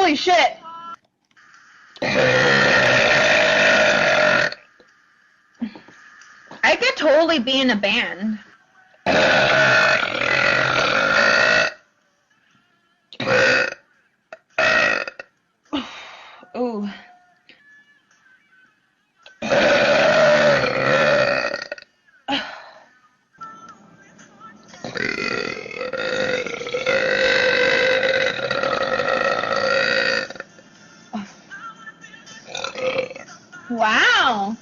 Holy shit. I could totally be in a band. Ooh. Wow.